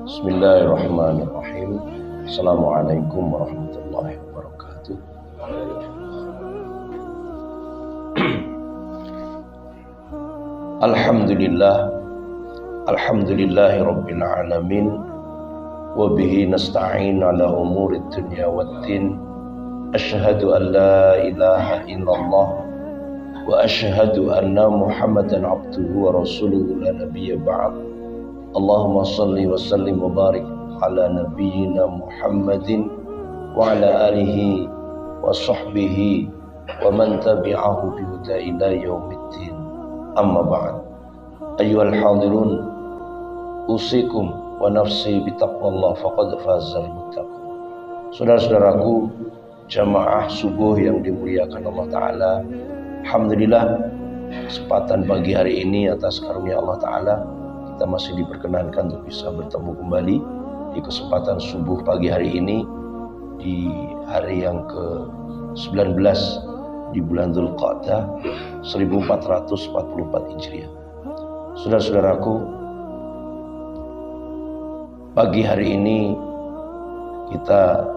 Bismillahirrahmanirrahim. Assalamualaikum warahmatullahi wabarakatuh. Alhamdulillahi rabbil alamin. Wa bihi nasta'in ala umurid dunya waddin. Asyhadu an la ilaha illallah wa asyhadu anna Muhammadan abduhu wa rasuluhu la nabiyya ba'd. Allahumma salli wa sallim wa barik ala nabiyyina Muhammadin wa ala alihi wa sahbihi wa man tabi'ahu bi huda ila yaumiddin. Amma ba'd. Ayyuhal hadirun, usikum wa nafsi bi taqwallah faqad fazal muttaqun. Saudara-saudaraku, jamaah subuh yang dimuliakan Allah Ta'ala, alhamdulillah kesempatan pagi hari ini atas karunia Allah Ta'ala kita masih diperkenankan untuk bisa bertemu kembali di kesempatan subuh pagi hari ini di hari yang ke-19 di bulan Dzulqa'dah 1444 Hijriah. Saudara-saudaraku, pagi hari ini kita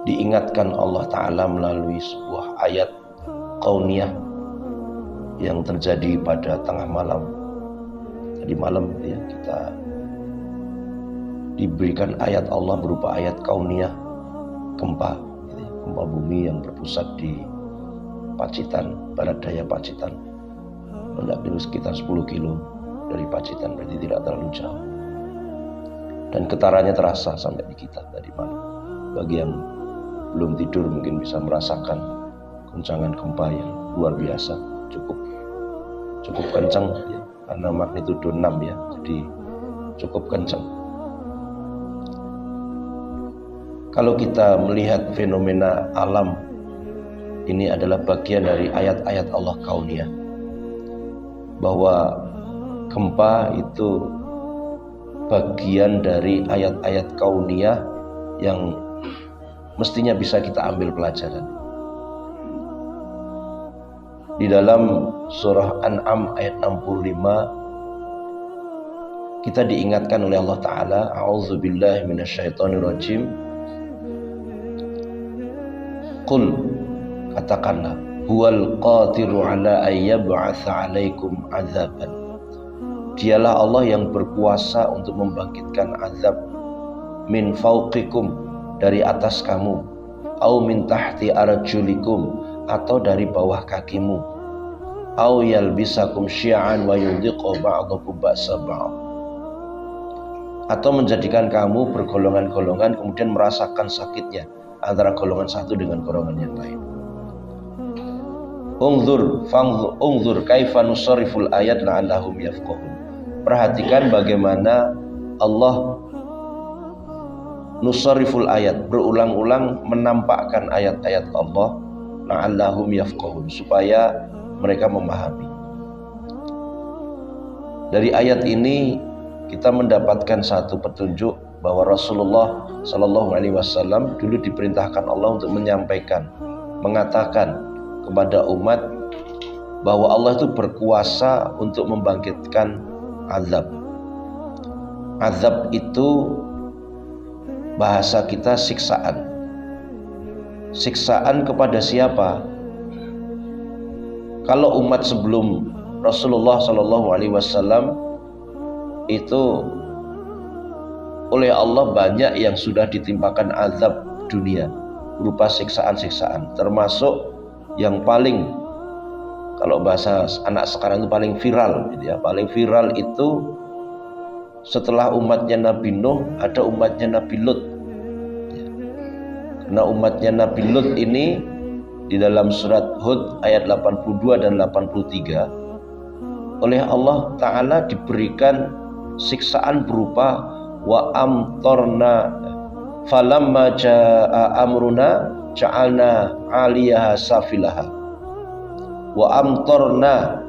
diingatkan Allah Ta'ala melalui sebuah ayat kauniyah yang terjadi pada tengah malam. Tadi malam ya, kita diberikan ayat Allah berupa ayat kauniyah, gempa bumi yang berpusat di Pacitan, barat daya Pacitan, mendekati sekitar 10 kilo dari Pacitan, berarti tidak terlalu jauh. Dan getarannya terasa sampai di kita tadi malam. Bagi yang belum tidur mungkin bisa merasakan guncangan gempa yang luar biasa, cukup kencang ya, karena magnitudo 6 ya, jadi cukup kencang. Kalau kita melihat fenomena alam, ini adalah bagian dari ayat-ayat Allah kauniyah, bahwa gempa itu bagian dari ayat-ayat kauniyah yang mestinya bisa kita ambil pelajaran. Di dalam surah An'am ayat 65 kita diingatkan oleh Allah Ta'ala, a'udzubillahi minasyaitonirrajim. Qul, katakanlah, huwal qadiru ala ayyab'atsa 'alaikum 'adzaban. Dialah Allah yang berkuasa untuk membangkitkan azab min fauqikum, dari atas kamu, au min tahti arjulikum, atau dari bawah kakimu, au yalbisakum syi'an wa yudhiqa ba'dakum ba'sa ba'd, atau menjadikan kamu bergolongan-golongan kemudian merasakan sakitnya antara golongan satu dengan golongan yang lain. Ungzur kaifa nusarriful ayat la'allahum yafqahun. Perhatikan bagaimana Allah nusarriful ayat, berulang-ulang menampakkan ayat-ayat Allah, la'allahum yafqahun, supaya mereka memahami. Dari ayat ini kita mendapatkan satu petunjuk bahwa Rasulullah Shallallahu Alaihi Wasallam dulu diperintahkan Allah untuk menyampaikan, mengatakan kepada umat bahwa Allah itu berkuasa untuk membangkitkan azab. Azab itu bahasa kita siksaan. Siksaan kepada siapa? Kalau umat sebelum Rasulullah Shallallahu Alaihi Wasallam itu oleh Allah banyak yang sudah ditimpakan azab dunia berupa siksaan-siksaan, termasuk yang paling, kalau bahasa anak sekarang itu paling viral gitu ya. Paling viral itu setelah umatnya Nabi Nuh ada umatnya Nabi Lut. Karena umatnya Nabi Lut ini di dalam surat Hud ayat 82 dan 83 oleh Allah Ta'ala diberikan siksaan berupa wa amtorna falamma ja'a amruna ja'alna 'aliyaha safilaha wa amtorna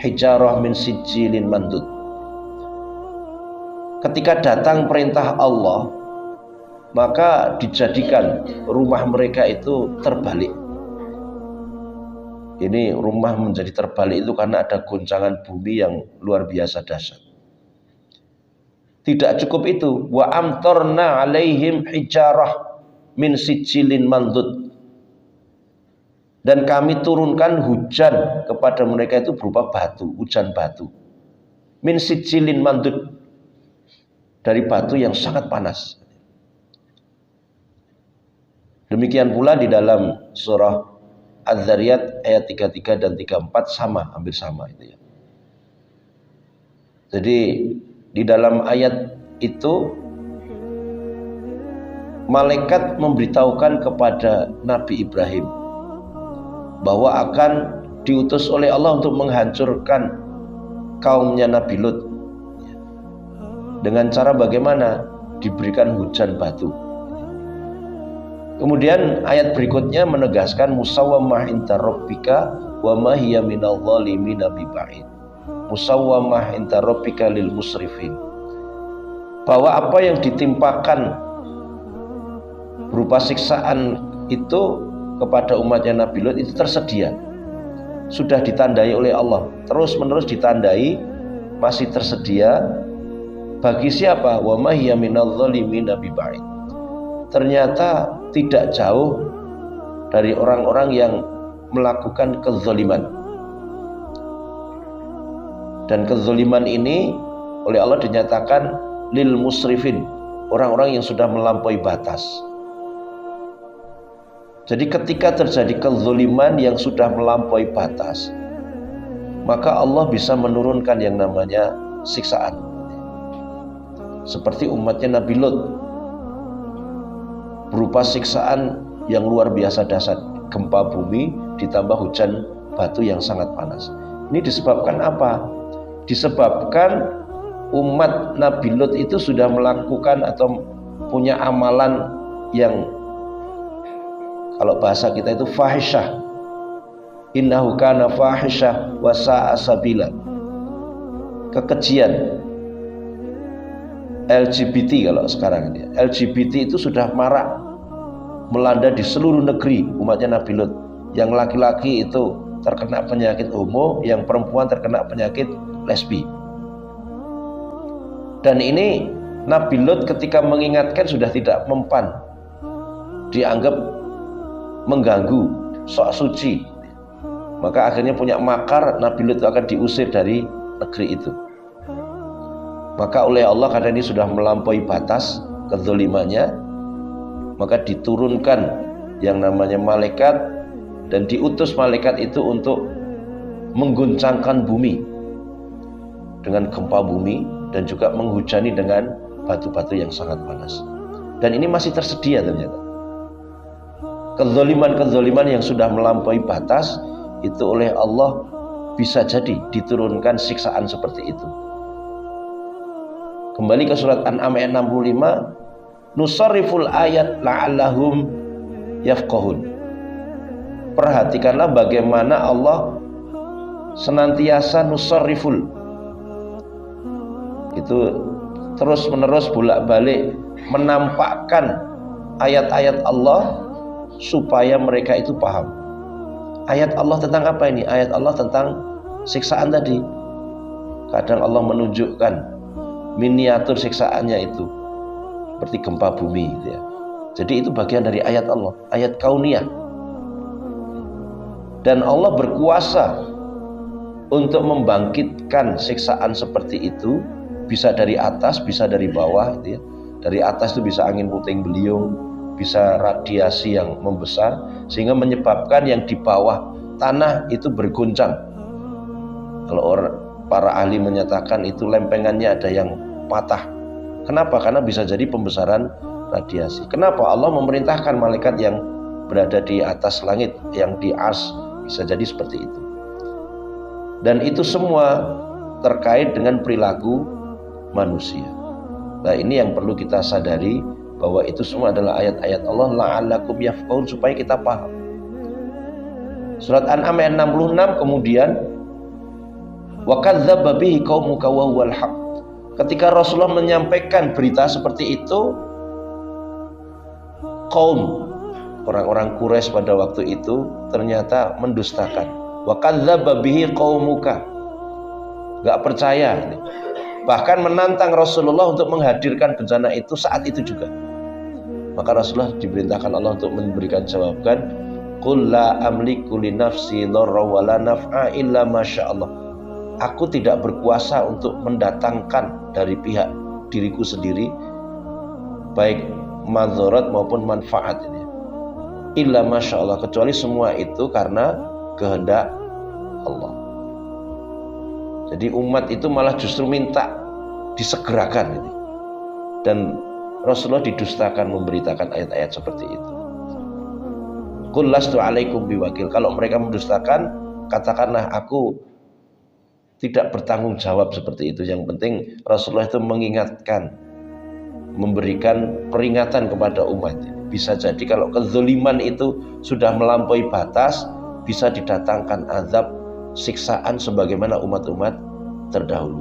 hijarah min sijilin mandud. Ketika datang perintah Allah, maka dijadikan rumah mereka itu terbalik. Ini rumah menjadi terbalik itu karena ada goncangan bumi yang luar biasa dahsyat. Tidak cukup itu, wa amtarna alaihim hijarah min sijilin mandud. Dan kami turunkan hujan kepada mereka itu berupa batu, hujan batu. Min sijilin mandud, dari batu yang sangat panas. Demikian pula di dalam surah Az-Zariyat ayat 33 dan 34 sama, hampir sama itu ya. Jadi di dalam ayat itu malaikat memberitahukan kepada Nabi Ibrahim bahwa akan diutus oleh Allah untuk menghancurkan kaumnya Nabi Lut. Dengan cara bagaimana? Diberikan hujan batu. Kemudian ayat berikutnya menegaskan musawwamah inda rabbika wa ma hiya minal zalimina biba'id. Musawwamah inda rabbika lil musrifin. Bahwa apa yang ditimpakan berupa siksaan itu kepada umatnya Nabi Lut itu tersedia. Sudah ditandai oleh Allah. Terus menerus ditandai, masih tersedia. Bagi siapa? Wa ma hiya minal zalimina biba'id. Ternyata tidak jauh dari orang-orang yang melakukan kezaliman. Dan kezaliman ini oleh Allah dinyatakan lil musrifin, orang-orang yang sudah melampaui batas. Jadi ketika terjadi kezaliman yang sudah melampaui batas, maka Allah bisa menurunkan yang namanya siksaan. Seperti umatnya Nabi Lut, berupa siksaan yang luar biasa dahsyat, gempa bumi ditambah hujan batu yang sangat panas. Ini disebabkan apa? Disebabkan umat Nabi Lut itu sudah melakukan atau punya amalan yang kalau bahasa kita itu fahisyah. Innahu kana fahisyah wa sa'a sabila. Kekejian. LGBT kalau sekarang ini. LGBT itu sudah marak melanda di seluruh negeri umatnya Nabi Lut. Yang laki-laki itu terkena penyakit homo, yang perempuan terkena penyakit lesbi. Dan ini Nabi Lut ketika mengingatkan sudah tidak mempan, dianggap mengganggu, sok suci. Maka akhirnya punya makar, Nabi Lut akan diusir dari negeri itu. Maka oleh Allah karena ini sudah melampaui batas kezalimannya, maka diturunkan yang namanya malaikat dan diutus malaikat itu untuk mengguncangkan bumi dengan gempa bumi dan juga menghujani dengan batu-batu yang sangat panas. Dan ini masih tersedia ternyata. Kezaliman-kezaliman yang sudah melampaui batas itu oleh Allah bisa jadi diturunkan siksaan seperti itu. Kembali ke surat An'am ayat 65, nusarriful ayat la'allahum yafqahun. Perhatikanlah bagaimana Allah senantiasa nusarriful, itu terus menerus bolak-balik menampakkan ayat-ayat Allah supaya mereka itu paham. Ayat Allah tentang apa ini? Ayat Allah tentang siksaan tadi. Kadang Allah menunjukkan miniatur siksaannya itu seperti gempa bumi gitu ya. Jadi itu bagian dari ayat Allah, ayat kauniyah. Dan Allah berkuasa untuk membangkitkan siksaan seperti itu, bisa dari atas, bisa dari bawah gitu ya. Dari atas itu bisa angin puting beliung, bisa radiasi yang membesar sehingga menyebabkan yang di bawah tanah itu berguncang. Kalau para ahli menyatakan itu lempengannya ada yang patah. Kenapa? Karena bisa jadi pembesaran radiasi. Kenapa? Allah memerintahkan malaikat yang berada di atas langit, yang di ars, bisa jadi seperti itu. Dan itu semua terkait dengan perilaku manusia. Nah ini yang perlu kita sadari, bahwa itu semua adalah ayat-ayat Allah la'allakum yafqahun, supaya kita paham. Surat An'am ayat 66 kemudian wa kadzdzaba bihi qaumuka wa huwal haq. Ketika Rasulullah menyampaikan berita seperti itu, kaum orang-orang Quraisy pada waktu itu ternyata mendustakan. Wa kadzdzaba bihi qaumuka, enggak percaya ini. bahkan menantang Rasulullah untuk menghadirkan bencana itu saat itu juga. Maka Rasulullah diperintahkan Allah untuk memberikan jawaban, qul la amliku li nafsi dharra wa la naf'a illa masyaallah. Aku tidak berkuasa untuk mendatangkan dari pihak diriku sendiri baik madzarat maupun manfaat ini. Illa masyaallah, kecuali semua itu karena kehendak Allah. Jadi umat itu malah justru minta disegerakan ini. Dan Rasulullah didustakan memberitakan ayat-ayat seperti itu. Qul lastu alaikum biwakil. Kalau mereka mendustakan, katakanlah aku tidak bertanggung jawab seperti itu. Yang penting Rasulullah itu mengingatkan, memberikan peringatan kepada umat. Bisa jadi kalau kezaliman itu sudah melampaui batas, bisa didatangkan azab, siksaan sebagaimana umat-umat terdahulu.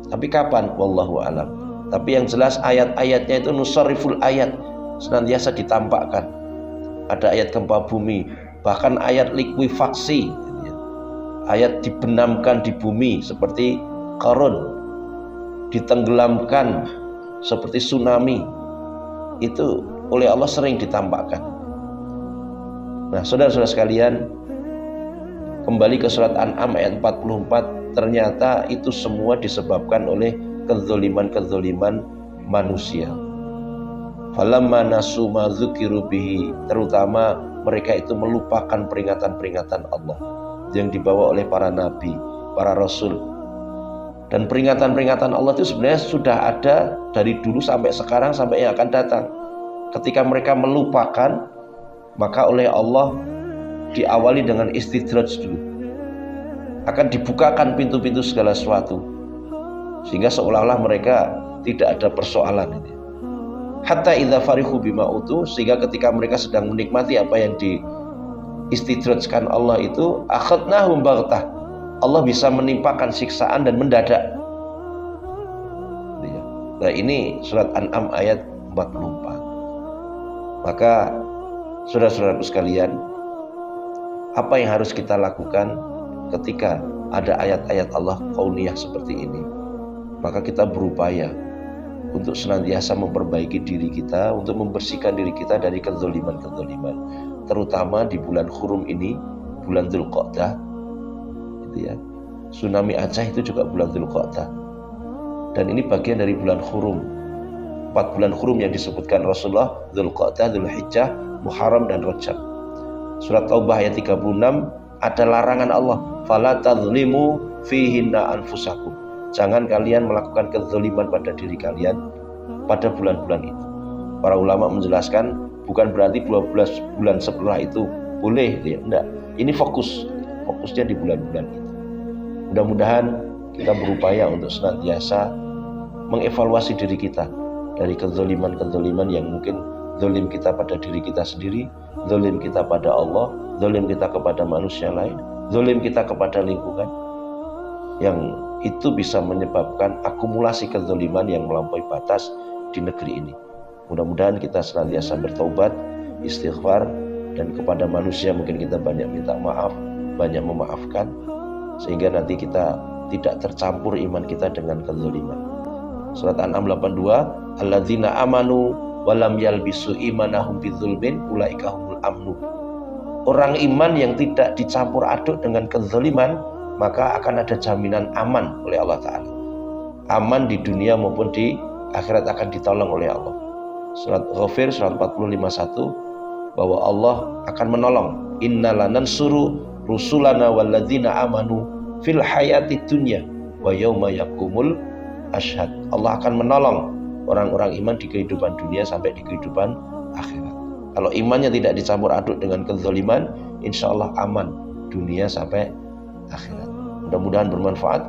Tapi kapan? Wallahu alam. Tapi yang jelas ayat-ayatnya itu nusarriful ayat, senantiasa ditampakkan. Ada ayat gempa bumi, bahkan ayat likuifaksi, ayat dibenamkan di bumi seperti Qarun, ditenggelamkan seperti tsunami. Itu oleh Allah sering ditampakkan. Nah, saudara-saudara sekalian, kembali ke surat An'am ayat 44, ternyata itu semua disebabkan oleh kezaliman-kezaliman manusia. Falamma nasu ma dzukiru bihi, terutama mereka itu melupakan peringatan-peringatan Allah yang dibawa oleh para nabi, para rasul. Dan peringatan-peringatan Allah itu sebenarnya sudah ada dari dulu sampai sekarang sampai yang akan datang. Ketika mereka melupakan, maka oleh Allah diawali dengan istidraj dulu. Akan dibukakan pintu-pintu segala sesuatu, sehingga seolah-olah mereka tidak ada persoalan ini. Hatta idza farihu bima utu, sehingga ketika mereka sedang menikmati apa yang diistidrajkan Allah itu, akhadnahum baghtah, Allah bisa menimpakan siksaan dan mendadak. Nah, ini surat An'am ayat 44. Maka saudara-saudaraku sekalian, apa yang harus kita lakukan ketika ada ayat-ayat Allah kauniyah seperti ini? Maka kita berupaya untuk senantiasa memperbaiki diri kita, untuk membersihkan diri kita dari kezaliman-kezaliman, terutama di bulan Hurum ini, bulan Dzulqa'dah, gitu ya. Tsunami Aceh itu juga bulan Dzulqa'dah, dan ini bagian dari bulan Hurum. 4 bulan Hurum yang disebutkan Rasulullah, Dzulqa'dah, Dzulhijjah, Muharram dan Rajab. Surat Taubah ayat 36 ada larangan Allah, fala tadzlimu fihinna anfusakum. Jangan kalian melakukan kezaliman pada diri kalian pada bulan-bulan itu. Para ulama menjelaskan bukan berarti 12 bulan setelah itu boleh, ya enggak. Ini fokusnya di bulan-bulan itu. Mudah-mudahan kita berupaya untuk senantiasa mengevaluasi diri kita dari kezaliman-kezaliman yang mungkin zalim kita pada diri kita sendiri, zalim kita pada Allah, zalim kita kepada manusia lain, zalim kita kepada lingkungan, yang itu bisa menyebabkan akumulasi kezaliman yang melampaui batas di negeri ini. Mudah-mudahan kita senantiasa bertaubat, istighfar, dan kepada manusia mungkin kita banyak minta maaf, banyak memaafkan, sehingga nanti kita tidak tercampur iman kita dengan kezaliman. Surat An'am 82, alladzina amanu walam yalbisu imanahum bidzulmin ulaika humul amnu. Orang iman yang tidak dicampur aduk dengan kezaliman, maka akan ada jaminan aman oleh Allah Ta'ala. Aman di dunia maupun di akhirat akan ditolong oleh Allah. Surat Ghafir, surat 45:1, bahwa Allah akan menolong. Inna lanansuru rusulana walladzina amanu fil hayati dunya wa yauma yaqumul ashhad. Allah akan menolong orang-orang iman di kehidupan dunia sampai di kehidupan akhirat. Kalau imannya tidak dicampur aduk dengan kezaliman, insya Allah aman dunia sampai akhirat. Mudah-mudahan bermanfaat.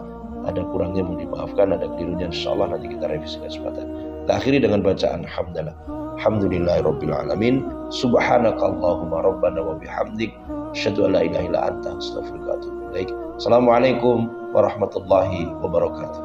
Ada kurangnya mohon dimaafkan, ada kelirunya insya Allah nanti kita revisi kesempatan. Kita akhiri dengan bacaan hamdalah. Alhamdulillahirabbil alamin. Subhanakallahumma rabbana wa bihamdik, asyhadu an la ilaha illa anta, astaghfiruka wa atubu ilaik. Assalamualaikum warahmatullahi wabarakatuh.